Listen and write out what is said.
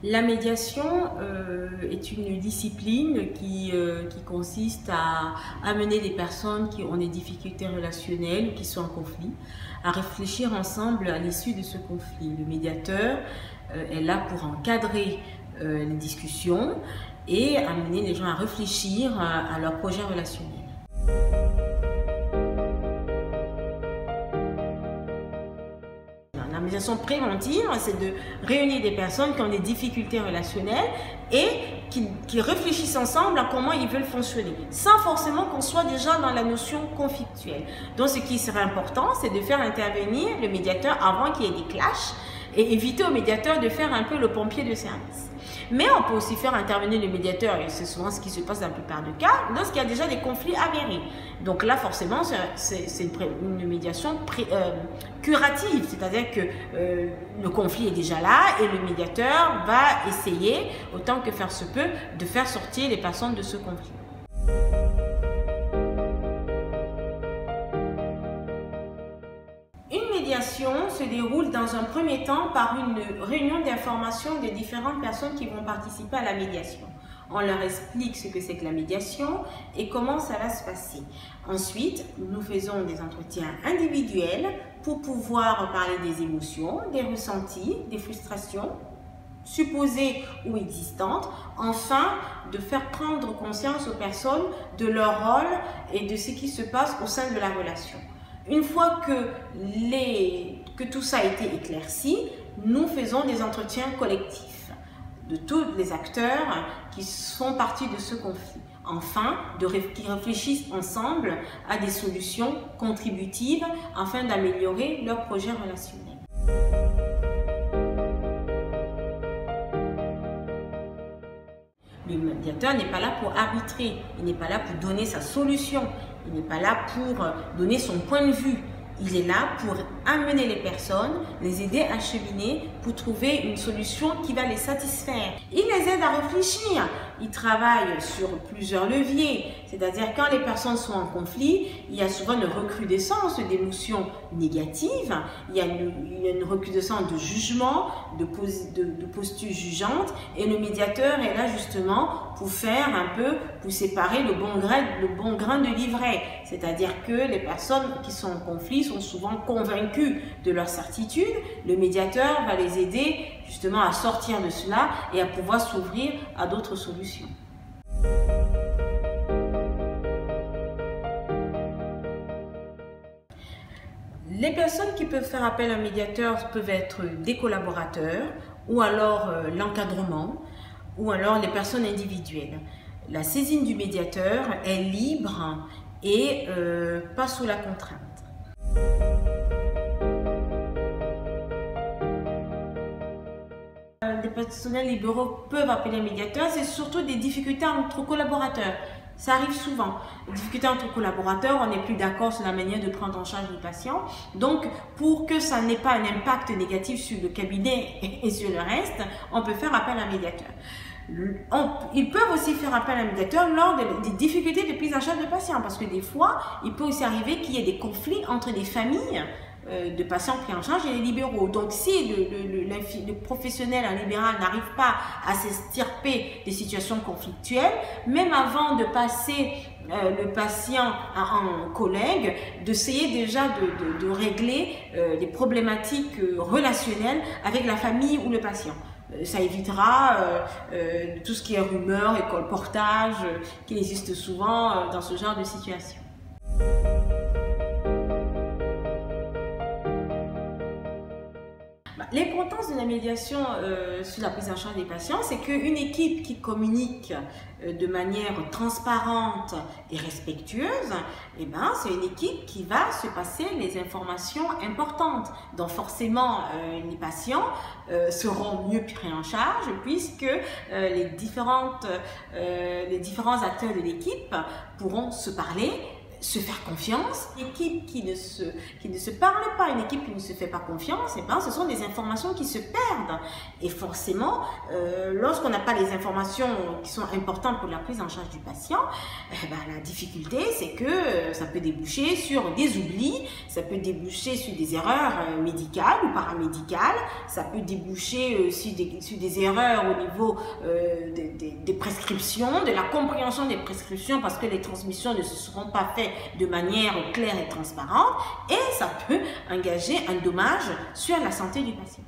La médiation est une discipline qui consiste à amener les personnes qui ont des difficultés relationnelles ou qui sont en conflit à réfléchir ensemble à l'issue de ce conflit. Le médiateur est là pour encadrer les discussions et amener les gens à réfléchir à leur projet relationnel. La médiation préventive, c'est de réunir des personnes qui ont des difficultés relationnelles et qui réfléchissent ensemble à comment ils veulent fonctionner, sans forcément qu'on soit déjà dans la notion conflictuelle. Donc ce qui serait important, c'est de faire intervenir le médiateur avant qu'il y ait des clashs et éviter au médiateur de faire un peu le pompier de service. Mais on peut aussi faire intervenir le médiateur, et c'est souvent ce qui se passe dans la plupart des cas, lorsqu'il y a déjà des conflits avérés. Donc là, forcément, c'est une médiation curative, c'est-à-dire que le conflit est déjà là et le médiateur va essayer, autant que faire se peut, de faire sortir les personnes de ce conflit. Une médiation se déroule dans un premier temps par une réunion d'information des différentes personnes qui vont participer à la médiation. On leur explique ce que c'est que la médiation et comment ça va se passer. Ensuite, nous faisons des entretiens individuels pour pouvoir parler des émotions, des ressentis, des frustrations, supposées ou existantes, enfin de faire prendre conscience aux personnes de leur rôle et de ce qui se passe au sein de la relation. Une fois que tout ça a été éclairci, nous faisons des entretiens collectifs de tous les acteurs qui font partie de ce conflit. Enfin, qui réfléchissent ensemble à des solutions contributives afin d'améliorer leur projet relationnel. Le médiateur n'est pas là pour arbitrer, il n'est pas là pour donner sa solution, il n'est pas là pour donner son point de vue. Il est là pour amener les personnes, les aider à cheminer pour trouver une solution qui va les satisfaire. Il les aide à réfléchir. Il travaille sur plusieurs leviers. C'est-à-dire quand les personnes sont en conflit, il y a souvent une recrudescence d'émotions négatives. Il y a une recrudescence de jugement, de postures jugeantes. Et le médiateur est là justement pour faire un peu, pour séparer le bon grain de l'ivraie. C'est-à-dire que les personnes qui sont en conflit sont souvent convaincus de leur certitude. Le médiateur va les aider justement à sortir de cela et à pouvoir s'ouvrir à d'autres solutions. Les personnes qui peuvent faire appel à un médiateur peuvent être des collaborateurs ou alors l'encadrement ou alors les personnes individuelles. La saisine du médiateur est libre et pas sous la contrainte. Les personnels libéraux peuvent appeler un médiateur, c'est surtout des difficultés entre collaborateurs. Ça arrive souvent. Les difficultés entre collaborateurs, on n'est plus d'accord sur la manière de prendre en charge le patient. Donc, pour que ça n'ait pas un impact négatif sur le cabinet et sur le reste, on peut faire appel à un médiateur. Ils peuvent aussi faire appel à un médiateur lors des difficultés de prise en charge de patients, parce que des fois, il peut aussi arriver qu'il y ait des conflits entre des familles de patients pris en charge et les libéraux. Donc, si le professionnel en libéral n'arrive pas à s'extirper des situations conflictuelles, même avant de passer le patient en collègue, d'essayer déjà de régler les problématiques relationnelles avec la famille ou le patient. Ça évitera tout ce qui est rumeurs et colportage qui existe souvent dans ce genre de situation. L'importance de la médiation sur la prise en charge des patients, c'est qu'une équipe qui communique de manière transparente et respectueuse, c'est une équipe qui va se passer les informations importantes. Donc forcément, les patients seront mieux pris en charge puisque les différents acteurs de l'équipe pourront se parler se faire confiance. Une équipe qui ne se parle pas, une équipe qui ne se fait pas confiance, et ben, ce sont des informations qui se perdent. Et forcément, lorsqu'on n'a pas les informations qui sont importantes pour la prise en charge du patient, la difficulté, c'est que ça peut déboucher sur des oublis, ça peut déboucher sur des erreurs médicales ou paramédicales, ça peut déboucher sur des erreurs au niveau des prescriptions, de la compréhension des prescriptions, parce que les transmissions ne se seront pas faites de manière claire et transparente, et ça peut engager un dommage sur la santé du patient.